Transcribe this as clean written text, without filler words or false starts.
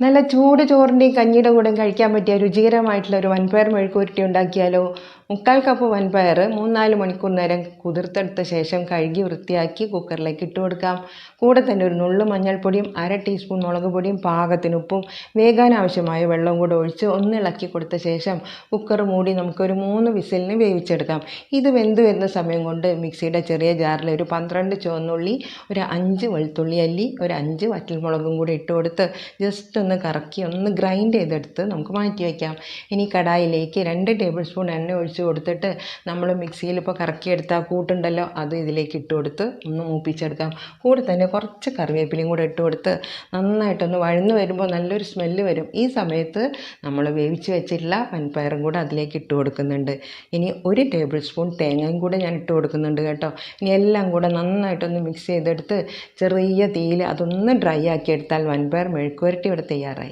നല്ല ചൂട് ചോറിൻ്റെയും കഞ്ഞിയുടെ കൂടെയും കഴിക്കാൻ പറ്റിയ രുചികരമായിട്ടുള്ള ഒരു വൻപയർ മെഴുക്കുവരട്ടി ഉണ്ടാക്കിയാലോ. 3/4 കപ്പ് വൻപയർ 3-4 മണിക്കൂർ നേരം കുതിർത്തെടുത്ത ശേഷം കഴുകി വൃത്തിയാക്കി കുക്കറിലേക്ക് ഇട്ട് കൊടുക്കാം. കൂടെ തന്നെ ഒരു നുള്ളു മഞ്ഞൾപ്പൊടിയും 1/2 ടീസ്പൂൺ മുളക് പൊടിയും പാകത്തിന് ഉപ്പും വേകാൻ ആവശ്യമായ വെള്ളവും കൂടെ ഒഴിച്ച് ഒന്ന് ഇളക്കി കൊടുത്ത ശേഷം കുക്കർ മൂടി നമുക്കൊരു 3 വിസിലിന് വേവിച്ചെടുക്കാം. ഇത് വെന്ത് വരുന്ന സമയം കൊണ്ട് മിക്സിയുടെ ചെറിയ ജാറിൽ ഒരു 12 ചുവന്നുള്ളി, ഒരു 5 വെളുത്തുള്ളി അല്ലി, ഒരു 5 വറ്റൽമുളകും കൂടി ഇട്ട് കൊടുത്ത് ജസ്റ്റ് ഒന്ന് കറക്കി ഒന്ന് ഗ്രൈൻഡ് ചെയ്തെടുത്ത് നമുക്ക് മാറ്റി വയ്ക്കാം. ഇനി കടായിലേക്ക് 2 ടേബിൾ സ്പൂൺ എണ്ണ ഒഴിച്ച് കൊടുത്തിട്ട് നമ്മൾ മിക്സിയിൽ ഇപ്പോൾ കറക്കിയെടുത്ത കൂട്ടുണ്ടല്ലോ അത് ഇതിലേക്ക് ഇട്ട് കൊടുത്ത് ഒന്ന് മൂപ്പിച്ചെടുക്കാം. കൂടെ തന്നെ കുറച്ച് കറിവേപ്പിലയും കൂടെ ഇട്ട് കൊടുത്ത് നന്നായിട്ടൊന്ന് വഴന്നു വരുമ്പോൾ നല്ലൊരു സ്മെല്ല് വരും. ഈ സമയത്ത് നമ്മൾ വേവിച്ച് വെച്ചിട്ടുള്ള വൻപയറും കൂടെ അതിലേക്ക് ഇട്ട് കൊടുക്കുന്നുണ്ട്. ഇനി 1 ടേബിൾ സ്പൂൺ തേങ്ങയും കൂടെ ഞാൻ ഇട്ട് കൊടുക്കുന്നുണ്ട് കേട്ടോ. ഇനി എല്ലാം കൂടെ നന്നായിട്ടൊന്ന് മിക്സ് ചെയ്തെടുത്ത് ചെറിയ തീയിൽ അതൊന്ന് ഡ്രൈ ആക്കി എടുത്താൽ വൻപയർ മെഴുക്കുവരട്ടി ഇവിടെ തയ്യാറായി.